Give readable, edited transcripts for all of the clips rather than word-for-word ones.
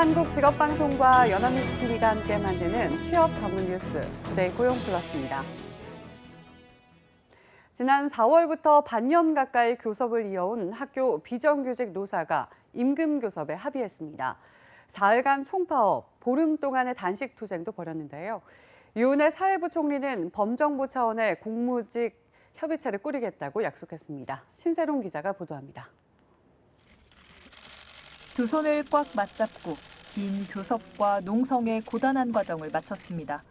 한국직업방송과 연합뉴스TV가 함께 만드는 취업 전문 뉴스, 투데이 고용 플러스입니다. 지난 4월부터 반년 가까이 교섭을 이어온 학교 비정규직 노사가 임금교섭에 합의했습니다. 사흘간 총파업, 보름 동안의 단식 투쟁도 벌였는데요. 유은혜 사회부 총리는 범정부 차원의 공무직 협의체를 꾸리겠다고 약속했습니다. 신세롱 기자가 보도합니다. 두 손을 꽉 맞잡고 긴 교섭과 농성의 고단한 과정을 마쳤습니다.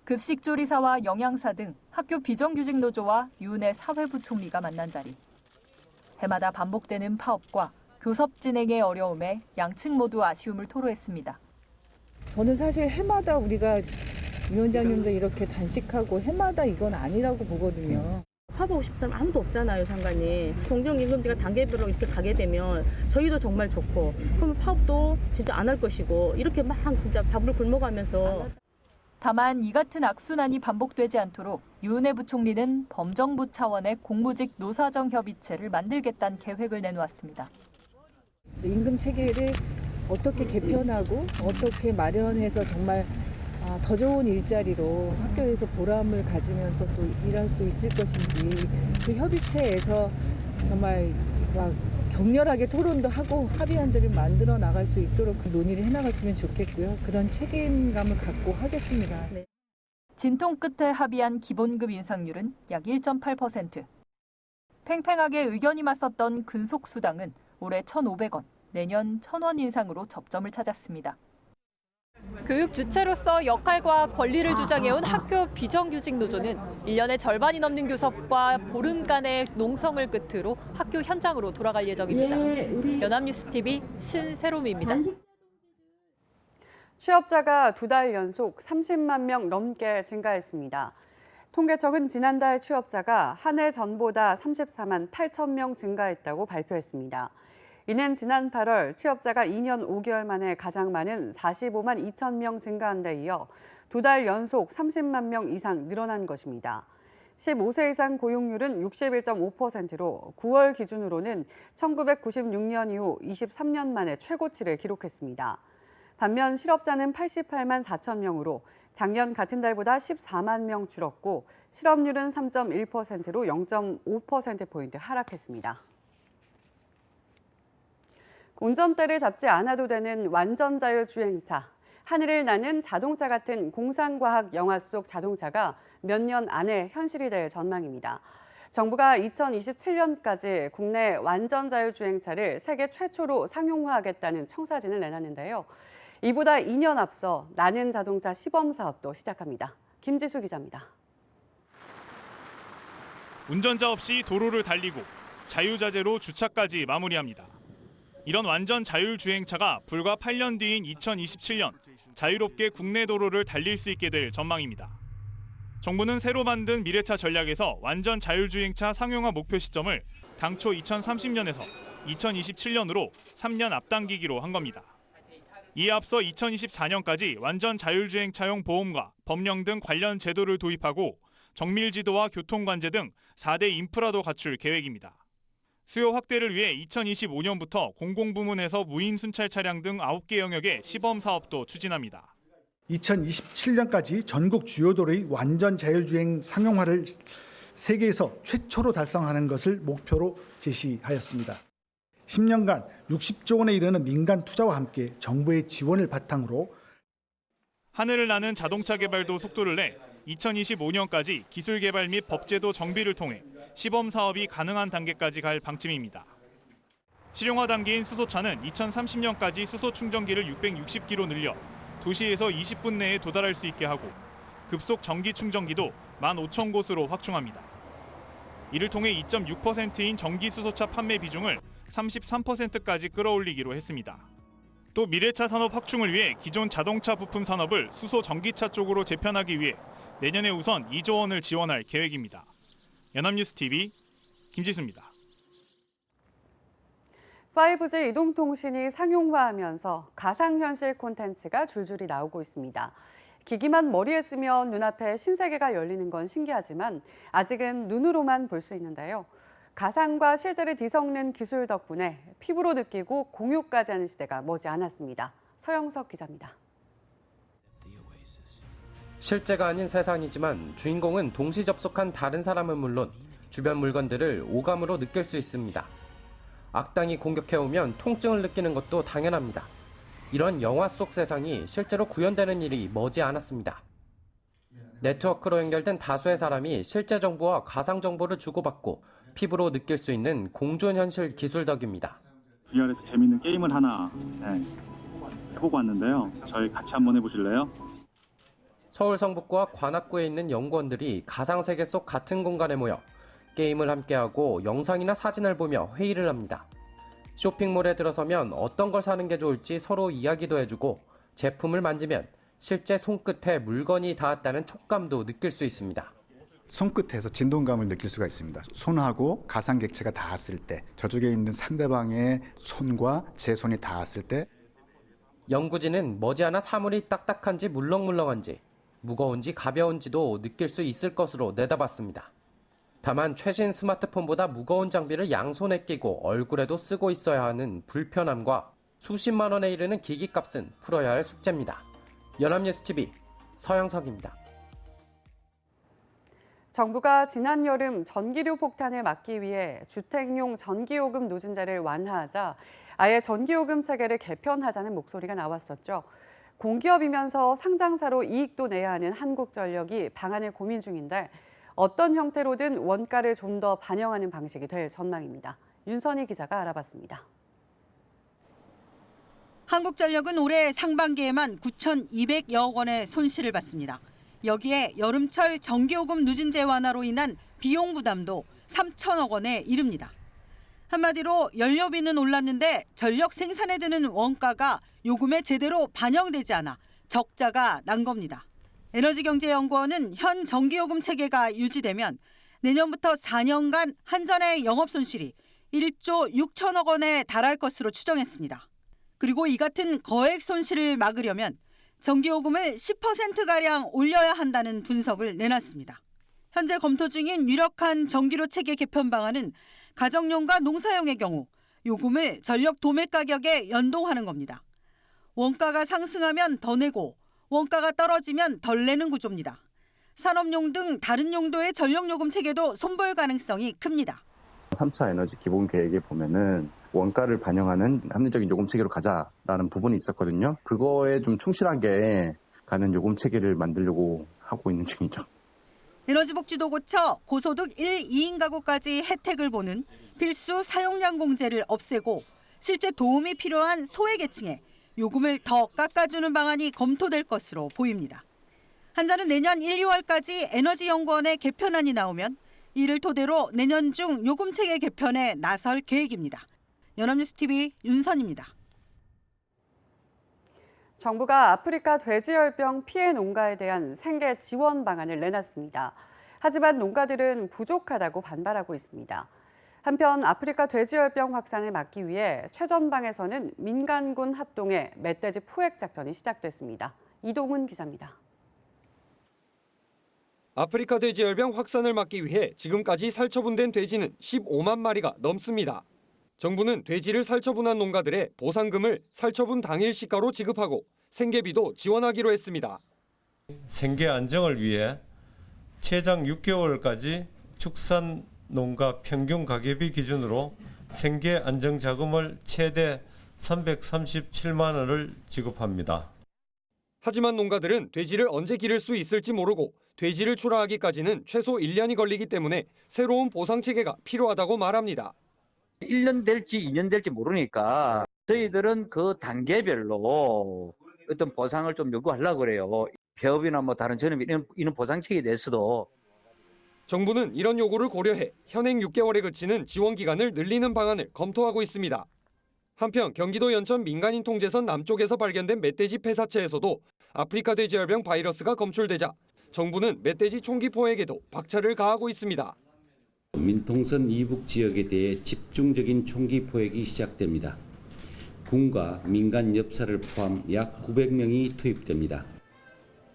급식조리사와 영양사 등 학교 비정규직 노조와 유은혜 사회부 총리가 만난 자리. 해마다 반복되는 파업과 교섭 진행의 어려움에 양측 모두 아쉬움을 토로했습니다. 저는 사실 해마다 우리가 위원장님도 이렇게 단식하고 해마다 이건 아니라고 보거든요. 파업하고 싶은 사람 아무도 없잖아요, 장관님. 공정임금제가 단계별로 이렇게 가게 되면 저희도 정말 좋고, 그러면 파업도 진짜 안 할 것이고, 이렇게 막 진짜 밥을 굶어가면서. 다만 이 같은 악순환이 반복되지 않도록 유은혜 부총리는 범정부 차원의 공무직 노사정 협의체를 만들겠다는 계획을 내놓았습니다. 임금 체계를 어떻게 개편하고 어떻게 마련해서 정말 더 좋은 일자리로 학교에서 보람을 가지면서 또 일할 수 있을 것인지 그 협의체에서 정말 막 격렬하게 토론도 하고 합의안들을 만들어 나갈 수 있도록 논의를 해나갔으면 좋겠고요. 그런 책임감을 갖고 하겠습니다. 네. 진통 끝에 합의한 기본급 인상률은 약 1.8%. 팽팽하게 의견이 맞섰던 근속수당은 올해 1,500원, 내년 1,000원 인상으로 접점을 찾았습니다. 교육 주체로서 역할과 권리를 주장해온 학교 비정규직 노조는 1년의 절반이 넘는 교섭과 보름간의 농성을 끝으로 학교 현장으로 돌아갈 예정입니다. 연합뉴스TV 신세롬입니다. 취업자가 2달 연속 30만 명 넘게 증가했습니다. 통계청은 지난달 취업자가 한 해 전보다 34만 8천 명 증가했다고 발표했습니다. 이는 지난 8월 취업자가 2년 5개월 만에 가장 많은 45만 2천 명 증가한 데 이어 2달 연속 30만 명 이상 늘어난 것입니다. 15세 이상 고용률은 61.5%로 9월 기준으로는 1996년 이후 23년 만에 최고치를 기록했습니다. 반면 실업자는 88만 4천 명으로 작년 같은 달보다 14만 명 줄었고 실업률은 3.1%로 0.5%포인트 하락했습니다. 운전대를 잡지 않아도 되는 완전 자율 주행차. 하늘을 나는 자동차 같은 공상과학 영화 속 자동차가 몇 년 안에 현실이 될 전망입니다. 정부가 2027년까지 국내 완전 자율 주행차를 세계 최초로 상용화하겠다는 청사진을 내놨는데요. 이보다 2년 앞서 나는 자동차 시범 사업도 시작합니다. 김지수 기자입니다. 운전자 없이 도로를 달리고 자유자재로 주차까지 마무리합니다. 이런 완전 자율주행차가 불과 8년 뒤인 2027년 자유롭게 국내 도로를 달릴 수 있게 될 전망입니다. 정부는 새로 만든 미래차 전략에서 완전 자율주행차 상용화 목표 시점을 당초 2030년에서 2027년으로 3년 앞당기기로 한 겁니다. 이에 앞서 2024년까지 완전 자율주행차용 보험과 법령 등 관련 제도를 도입하고 정밀지도와 교통관제 등 4대 인프라도 갖출 계획입니다. 수요 확대를 위해 2025년부터 공공부문에서 무인 순찰 차량 등 9개 영역의 시범 사업도 추진합니다. 2027년까지 전국 주요 도로의 완전 자율주행 상용화를 세계에서 최초로 달성하는 것을 목표로 제시하였습니다. 10년간 60조 원에 이르는 민간 투자와 함께 정부의 지원을 바탕으로 하늘을 나는 자동차 개발도 속도를 내 2025년까지 기술 개발 및 법제도 정비를 통해 시범 사업이 가능한 단계까지 갈 방침입니다. 실용화 단계인 수소차는 2030년까지 수소 충전기를 660기로 늘려 도시에서 20분 내에 도달할 수 있게 하고 급속 전기 충전기도 15,000곳으로 확충합니다. 이를 통해 2.6%인 전기 수소차 판매 비중을 33%까지 끌어올리기로 했습니다. 또 미래차 산업 확충을 위해 기존 자동차 부품 산업을 수소 전기차 쪽으로 재편하기 위해 내년에 우선 2조 원을 지원할 계획입니다. 연합뉴스TV 김지수입니다. 5G 이동통신이 상용화하면서 가상현실 콘텐츠가 줄줄이 나오고 있습니다. 기기만 머리에 쓰면 눈앞에 신세계가 열리는 건 신기하지만 아직은 눈으로만 볼 수 있는데요. 가상과 실제를 뒤섞는 기술 덕분에 피부로 느끼고 공유까지 하는 시대가 머지 않았습니다. 서영석 기자입니다. 실제가 아닌 세상이지만 주인공은 동시 접속한 다른 사람은 물론 주변 물건들을 오감으로 느낄 수 있습니다. 악당이 공격해오면 통증을 느끼는 것도 당연합니다. 이런 영화 속 세상이 실제로 구현되는 일이 머지 않았습니다. 네트워크로 연결된 다수의 사람이 실제 정보와 가상 정보를 주고받고 피부로 느낄 수 있는 공존현실 기술 덕입니다. VR에서 재밌는 게임을 하나 해보고 왔는데요. 저희 같이 한번 해보실래요? 서울 성북구와 관악구에 있는 연구원들이 가상세계 속 같은 공간에 모여 게임을 함께하고 영상이나 사진을 보며 회의를 합니다. 쇼핑몰에 들어서면 어떤 걸 사는 게 좋을지 서로 이야기도 해주고 제품을 만지면 실제 손끝에 물건이 닿았다는 촉감도 느낄 수 있습니다. 손끝에서 진동감을 느낄 수가 있습니다. 손하고 가상 객체가 닿았을 때, 저쪽에 있는 상대방의 손과 제 손이 닿았을 때 연구진은 머지않아 사물이 딱딱한지 물렁물렁한지 무거운지 가벼운지도 느낄 수 있을 것으로 내다봤습니다. 다만 최신 스마트폰보다 무거운 장비를 양손에 끼고 얼굴에도 쓰고 있어야 하는 불편함과 수십만 원에 이르는 기기값은 풀어야 할 숙제입니다. 연합뉴스TV 서영석입니다. 정부가 지난 여름 전기료 폭탄을 막기 위해 주택용 전기요금 누진제를 완화하자 아예 전기요금 체계를 개편하자는 목소리가 나왔었죠. 공기업이면서 상장사로 이익도 내야 하는 한국전력이 방안을 고민 중인데 어떤 형태로든 원가를 좀 더 반영하는 방식이 될 전망입니다. 윤선희 기자가 알아봤습니다. 한국전력은 올해 상반기에만 9,200여억 원의 손실을 봤습니다. 여기에 여름철 전기요금 누진제 완화로 인한 비용 부담도 3천억 원에 이릅니다. 한마디로 연료비는 올랐는데 전력 생산에 드는 원가가 요금에 제대로 반영되지 않아 적자가 난 겁니다. 에너지경제연구원은 현 전기요금 체계가 유지되면 내년부터 4년간 한전의 영업손실이 1조 6천억 원에 달할 것으로 추정했습니다. 그리고 이 같은 거액 손실을 막으려면 전기요금을 10%가량 올려야 한다는 분석을 내놨습니다. 현재 검토 중인 유력한 전기료 체계 개편 방안은 가정용과 농사용의 경우 요금을 전력 도매 가격에 연동하는 겁니다. 원가가 상승하면 더 내고 원가가 떨어지면 덜 내는 구조입니다. 산업용 등 다른 용도의 전력요금 체계도 손볼 가능성이 큽니다. 3차 에너지 기본 계획에 보면은 원가를 반영하는 합리적인 요금 체계로 가자라는 부분이 있었거든요. 그거에 좀 충실하게 가는 요금 체계를 만들려고 하고 있는 중이죠. 에너지복지도 고쳐 고소득 1, 2인 가구까지 혜택을 보는 필수 사용량 공제를 없애고 실제 도움이 필요한 소외계층에 요금을 더 깎아주는 방안이 검토될 것으로 보입니다. 한전은 내년 1, 2월까지 에너지연구원의 개편안이 나오면 이를 토대로 내년 중 요금체계 개편에 나설 계획입니다. 연합뉴스TV 윤선입니다. 정부가 아프리카 돼지열병 피해 농가에 대한 생계 지원 방안을 내놨습니다. 하지만 농가들은 부족하다고 반발하고 있습니다. 한편 아프리카 돼지열병 확산을 막기 위해 최전방에서는 민간군 합동의 멧돼지 포획 작전이 시작됐습니다. 이동훈 기자입니다. 아프리카 돼지열병 확산을 막기 위해 지금까지 살처분된 돼지는 15만 마리가 넘습니다. 정부는 돼지를 살처분한 농가들의 보상금을 살처분 당일 시가로 지급하고 생계비도 지원하기로 했습니다. 생계 안정을 위해 최장 6개월까지 축산 농가 평균 가계비 기준으로 생계 안정 자금을 최대 337만 원을 지급합니다. 하지만 농가들은 돼지를 언제 기를 수 있을지 모르고 돼지를 출하하기까지는 최소 1년이 걸리기 때문에 새로운 보상 체계가 필요하다고 말합니다. 1년 될지 2년 될지 모르니까 저희들은 그 단계별로 어떤 보상을 좀 요구하려고 그래요. 폐업이나 뭐 다른 전업 이런 보상책에 대해서도. 정부는 이런 요구를 고려해 현행 6개월에 그치는 지원 기간을 늘리는 방안을 검토하고 있습니다. 한편 경기도 연천 민간인 통제선 남쪽에서 발견된 멧돼지 폐사체에서도 아프리카 돼지열병 바이러스가 검출되자 정부는 멧돼지 총기 포획에도 박차를 가하고 있습니다. 민통선 이북 지역에 대해 집중적인 총기 포획이 시작됩니다. 군과 민간 엽사를 포함 약 900명이 투입됩니다.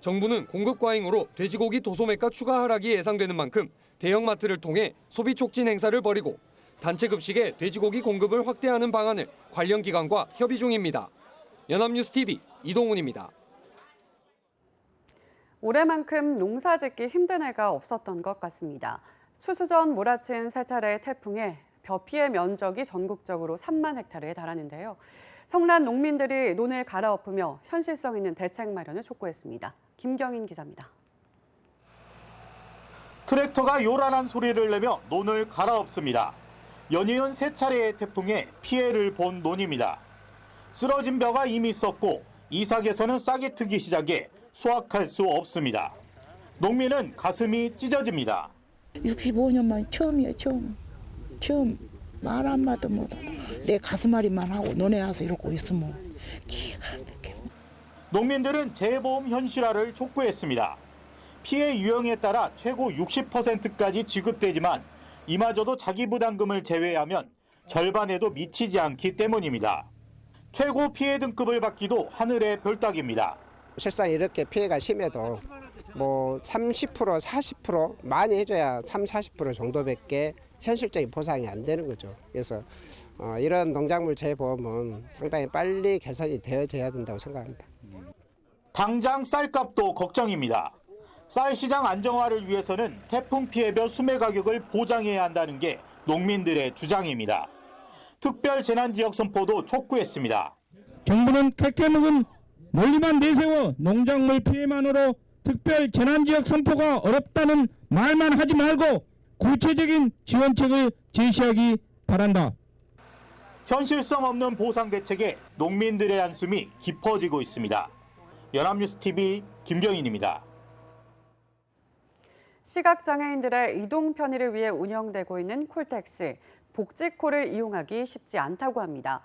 정부는 공급 과잉으로 돼지고기 도소매가 추가 하락이 예상되는 만큼 대형마트를 통해 소비 촉진 행사를 벌이고 단체 급식에 돼지고기 공급을 확대하는 방안을 관련 기관과 협의 중입니다. 연합뉴스 TV 이동훈입니다. 올해만큼 농사짓기 힘든 해가 없었던 것 같습니다. 추수 전 몰아친 세 차례의 태풍에 벼 피해 면적이 전국적으로 3만 헥타르에 달하는데요. 성난 농민들이 논을 갈아엎으며 현실성 있는 대책 마련을 촉구했습니다. 김경인 기자입니다. 트랙터가 요란한 소리를 내며 논을 갈아엎습니다. 연이은 세 차례의 태풍에 피해를 본 논입니다. 쓰러진 벼가 이미 썩고 이삭에서는 싹이 트기 시작해 수확할 수 없습니다. 농민은 가슴이 찢어집니다. 65년 만에 처음이에요, 처음. 말 한마디 못하고 내 가슴앓이만 하고 논에 와서 이러고 있으면 기가 막혀. 농민들은 재보험 현실화를 촉구했습니다. 피해 유형에 따라 최고 60%까지 지급되지만 이마저도 자기 부담금을 제외하면 절반에도 미치지 않기 때문입니다. 최고 피해 등급을 받기도 하늘의 별따기입니다. 실상 이렇게 피해가 심해도 뭐 30%, 40% 많이 해줘야 40% 정도밖에 현실적인 보상이 안 되는 거죠. 그래서 이런 농작물 재보험은 상당히 빨리 개선이 되어져야 된다고 생각합니다. 당장 쌀값도 걱정입니다. 쌀 시장 안정화를 위해서는 태풍 피해별 수매 가격을 보장해야 한다는 게 농민들의 주장입니다. 특별 재난지역 선포도 촉구했습니다. 정부는 캐캐묵은 논리만 내세워 농작물 피해만으로 특별 재난지역 선포가 어렵다는 말만 하지 말고 구체적인 지원책을 제시하기 바란다. 현실성 없는 보상 대책에 농민들의 한숨이 깊어지고 있습니다. 연합뉴스TV 김경인입니다. 시각장애인들의 이동 편의를 위해 운영되고 있는 콜택시, 복지콜을 이용하기 쉽지 않다고 합니다.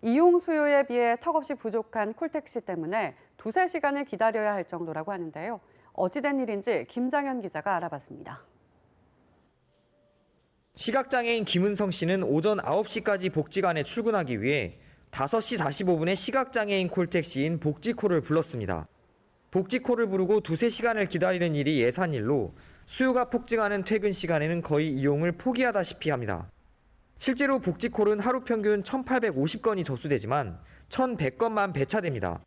이용 수요에 비해 턱없이 부족한 콜택시 때문에 두세 시간을 기다려야 할 정도라고 하는데요. 어찌된 일인지 김장현 기자가 알아봤습니다. 시각장애인 김은성 씨는 오전 9시까지 복지관에 출근하기 위해 5시 45분에 시각장애인 콜택시인 복지콜을 불렀습니다. 복지콜을 부르고 두세 시간을 기다리는 일이 예산일로 수요가 폭증하는 퇴근 시간에는 거의 이용을 포기하다시피 합니다. 실제로 복지콜은 하루 평균 1,850건이 접수되지만 1,100건만 배차됩니다.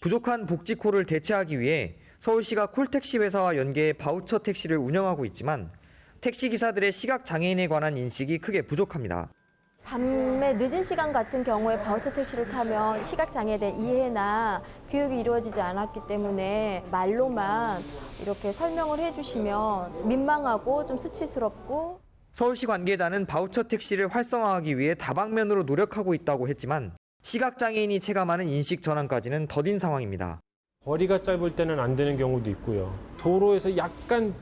부족한 복지콜을 대체하기 위해 서울시가 콜택시 회사와 연계해 바우처 택시를 운영하고 있지만 택시기사들의 시각장애인에 관한 인식이 크게 부족합니다. 밤에 늦은 시간 같은 경우에 바우처 택시를 타면 시각장애에 대한 이해나 교육이 이루어지지 않았기 때문에 말로만 이렇게 설명을 해주시면 민망하고 좀 수치스럽고. 서울시 관계자는 바우처 택시를 활성화하기 위해 다방면으로 노력하고 있다고 했지만 시각장애인이 체감하는 인식 전환까지는 더딘 상황입니다. 거리가 짧을 때는 안 되는 경우도 있고요. 도로에서 약간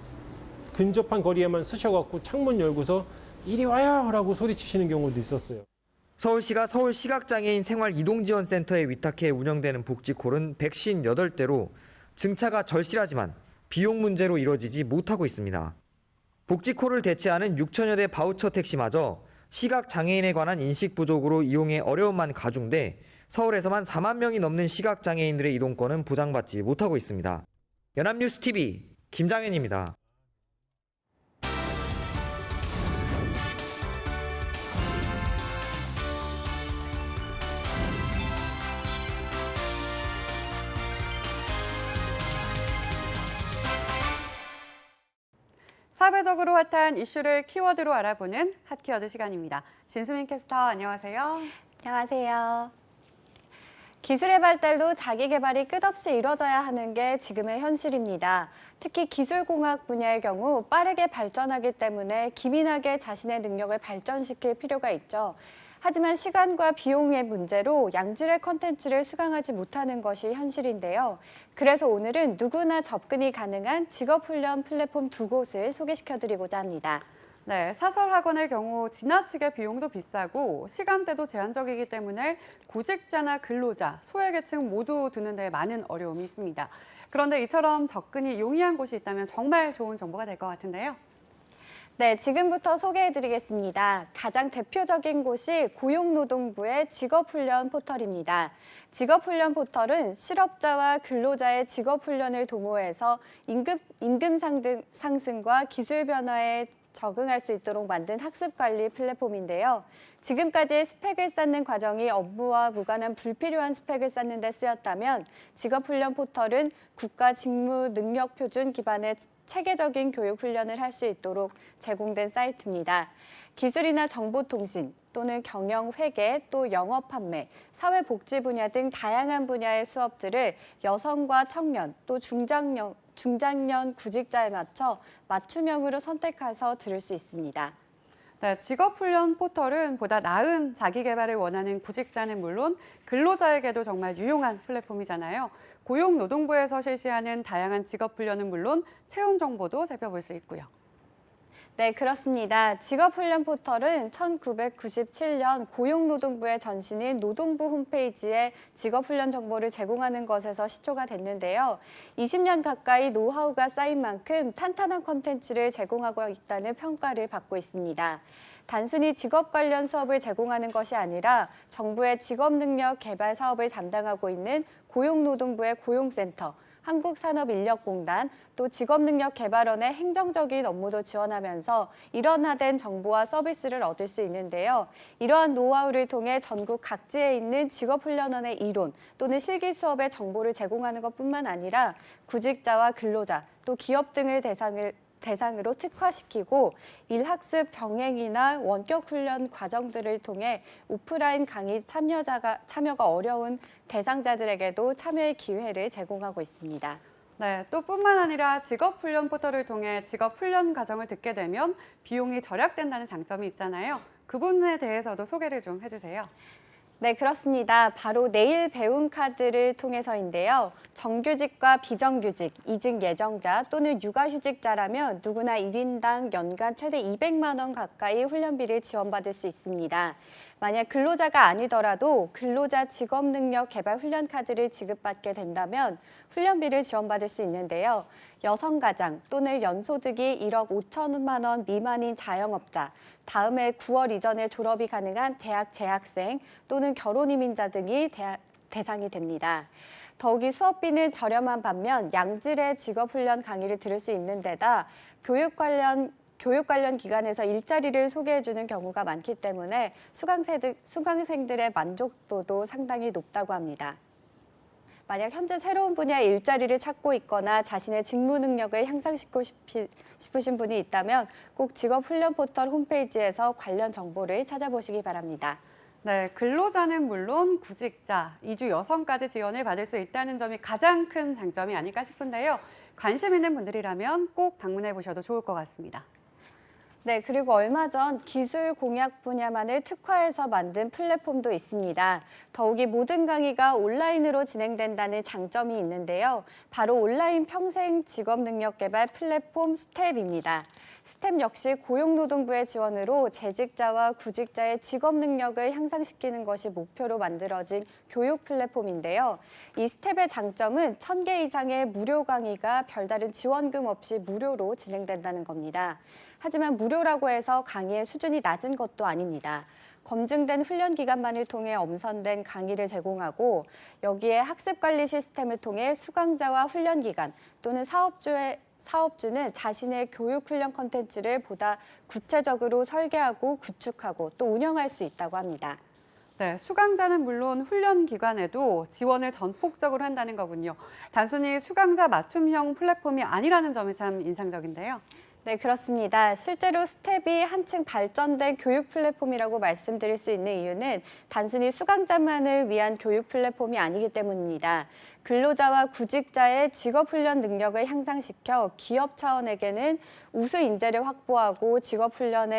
근접한 거리에만 쓰셔갖고 창문 열고서 이리 와요 라고 소리치시는 경우도 있었어요. 서울시가 서울시각장애인 생활이동지원센터에 위탁해 운영되는 복지콜은 158대로 증차가 절실하지만 비용 문제로 이뤄지지 못하고 있습니다. 복지콜을 대체하는 6천여 대 바우처 택시마저 시각장애인에 관한 인식 부족으로 이용에 어려움만 가중돼 서울에서만 4만 명이 넘는 시각장애인들의 이동권은 보장받지 못하고 있습니다. 연합뉴스TV 김장현입니다. 사회적으로 핫한 이슈를 키워드로 알아보는 핫키워드 시간입니다. 진수민 캐스터 안녕하세요. 안녕하세요. 기술의 발달도 자기 개발이 끝없이 이뤄져야 하는 게 지금의 현실입니다. 특히 기술공학 분야의 경우 빠르게 발전하기 때문에 기민하게 자신의 능력을 발전시킬 필요가 있죠. 하지만 시간과 비용의 문제로 양질의 컨텐츠를 수강하지 못하는 것이 현실인데요. 그래서 오늘은 누구나 접근이 가능한 직업훈련 플랫폼 2곳을 소개시켜드리고자 합니다. 네, 사설학원의 경우 지나치게 비용도 비싸고 시간대도 제한적이기 때문에 구직자나 근로자, 소외계층 모두 두는 데 많은 어려움이 있습니다. 그런데 이처럼 접근이 용이한 곳이 있다면 정말 좋은 정보가 될 것 같은데요. 네, 지금부터 소개해드리겠습니다. 가장 대표적인 곳이 고용노동부의 직업훈련 포털입니다. 직업훈련 포털은 실업자와 근로자의 직업훈련을 도모해서 임금 상승과 기술 변화에 적응할 수 있도록 만든 학습관리 플랫폼인데요. 지금까지 스펙을 쌓는 과정이 업무와 무관한 불필요한 스펙을 쌓는 데 쓰였다면 직업훈련 포털은 국가 직무 능력 표준 기반의 체계적인 교육 훈련을 할 수 있도록 제공된 사이트입니다. 기술이나 정보통신 또는 경영 회계, 또 영업 판매, 사회복지 분야 등 다양한 분야의 수업들을 여성과 청년, 또 중장년 구직자에 맞춰 맞춤형으로 선택해서 들을 수 있습니다. 네, 직업훈련 포털은 보다 나은 자기개발을 원하는 구직자는 물론 근로자에게도 정말 유용한 플랫폼이잖아요. 고용노동부에서 실시하는 다양한 직업훈련은 물론 채용 정보도 살펴볼 수 있고요. 네, 그렇습니다. 직업훈련 포털은 1997년 고용노동부의 전신인 노동부 홈페이지에 직업훈련 정보를 제공하는 것에서 시초가 됐는데요. 20년 가까이 노하우가 쌓인 만큼 탄탄한 콘텐츠를 제공하고 있다는 평가를 받고 있습니다. 단순히 직업 관련 수업을 제공하는 것이 아니라 정부의 직업능력 개발 사업을 담당하고 있는 고용노동부의 고용센터, 한국산업인력공단, 또 직업능력개발원의 행정적인 업무도 지원하면서 일원화된 정보와 서비스를 얻을 수 있는데요. 이러한 노하우를 통해 전국 각지에 있는 직업훈련원의 이론 또는 실기 수업의 정보를 제공하는 것뿐만 아니라 구직자와 근로자, 또 기업 등을 대상으로 특화시키고 일학습 병행이나 원격 훈련 과정들을 통해 오프라인 강의 참여가 어려운 대상자들에게도 참여의 기회를 제공하고 있습니다. 네, 또 뿐만 아니라 직업훈련 포털을 통해 직업훈련 과정을 듣게 되면 비용이 절약된다는 장점이 있잖아요. 그 부분에 대해서도 소개를 좀 해주세요. 네, 그렇습니다. 바로 내일 배움 카드를 통해서인데요. 정규직과 비정규직, 이직 예정자 또는 육아휴직자라면 누구나 1인당 연간 최대 200만 원 가까이 훈련비를 지원받을 수 있습니다. 만약 근로자가 아니더라도 근로자 직업능력 개발 훈련 카드를 지급받게 된다면 훈련비를 지원받을 수 있는데요. 여성가장 또는 연소득이 1억 5천만 원 미만인 자영업자, 다음해 9월 이전에 졸업이 가능한 대학 재학생 또는 결혼 이민자 등이 대상이 됩니다. 더욱이 수업비는 저렴한 반면 양질의 직업훈련 강의를 들을 수 있는 데다 교육 관련 기관에서 일자리를 소개해주는 경우가 많기 때문에 수강생들의 만족도도 상당히 높다고 합니다. 만약 현재 새로운 분야의 일자리를 찾고 있거나 자신의 직무 능력을 향상시키고 싶으신 분이 있다면 꼭 직업훈련 포털 홈페이지에서 관련 정보를 찾아보시기 바랍니다. 네, 근로자는 물론 구직자, 이주 여성까지 지원을 받을 수 있다는 점이 가장 큰 장점이 아닐까 싶은데요. 관심 있는 분들이라면 꼭 방문해 보셔도 좋을 것 같습니다. 네, 그리고 얼마 전 기술 공약 분야만을 특화해서 만든 플랫폼도 있습니다. 더욱이 모든 강의가 온라인으로 진행된다는 장점이 있는데요. 바로 온라인 평생 직업 능력 개발 플랫폼 스텝입니다. 스텝 역시 고용노동부의 지원으로 재직자와 구직자의 직업 능력을 향상시키는 것이 목표로 만들어진 교육 플랫폼인데요. 이 스텝의 장점은 1000개 이상의 무료 강의가 별다른 지원금 없이 무료로 진행된다는 겁니다. 하지만 무료라고 해서 강의의 수준이 낮은 것도 아닙니다. 검증된 훈련 기간만을 통해 엄선된 강의를 제공하고 여기에 학습관리 시스템을 통해 수강자와 훈련 기간 또는 사업주는 자신의 교육 훈련 콘텐츠를 보다 구체적으로 설계하고 구축하고 또 운영할 수 있다고 합니다. 네, 수강자는 물론 훈련 기관에도 지원을 전폭적으로 한다는 거군요. 단순히 수강자 맞춤형 플랫폼이 아니라는 점이 참 인상적인데요. 네, 그렇습니다. 실제로 스텝이 한층 발전된 교육 플랫폼이라고 말씀드릴 수 있는 이유는 단순히 수강자만을 위한 교육 플랫폼이 아니기 때문입니다. 근로자와 구직자의 직업훈련 능력을 향상시켜 기업 차원에게는 우수 인재를 확보하고 직업훈련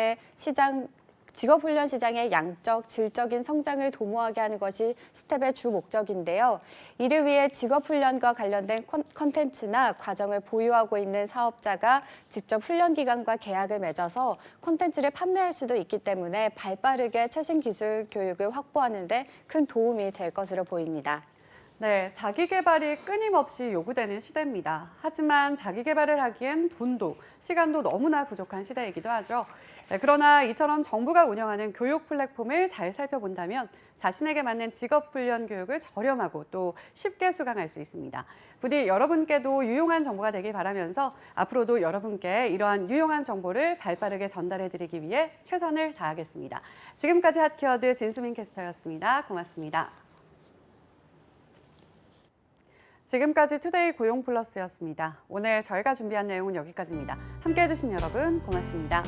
시장의 양적, 질적인 성장을 도모하게 하는 것이 스텝의 주 목적인데요. 이를 위해 직업훈련과 관련된 콘텐츠나 과정을 보유하고 있는 사업자가 직접 훈련기관과 계약을 맺어서 콘텐츠를 판매할 수도 있기 때문에 발빠르게 최신 기술 교육을 확보하는 데 큰 도움이 될 것으로 보입니다. 네, 자기 개발이 끊임없이 요구되는 시대입니다. 하지만 자기 개발을 하기엔 돈도 시간도 너무나 부족한 시대이기도 하죠. 네, 그러나 이처럼 정부가 운영하는 교육 플랫폼을 잘 살펴본다면 자신에게 맞는 직업 훈련 교육을 저렴하고 또 쉽게 수강할 수 있습니다. 부디 여러분께도 유용한 정보가 되길 바라면서 앞으로도 여러분께 이러한 유용한 정보를 발빠르게 전달해드리기 위해 최선을 다하겠습니다. 지금까지 핫키워드 진수민 캐스터였습니다. 고맙습니다. 지금까지 투데이 고용 플러스였습니다. 오늘 저희가 준비한 내용은 여기까지입니다. 함께해 주신 여러분 고맙습니다.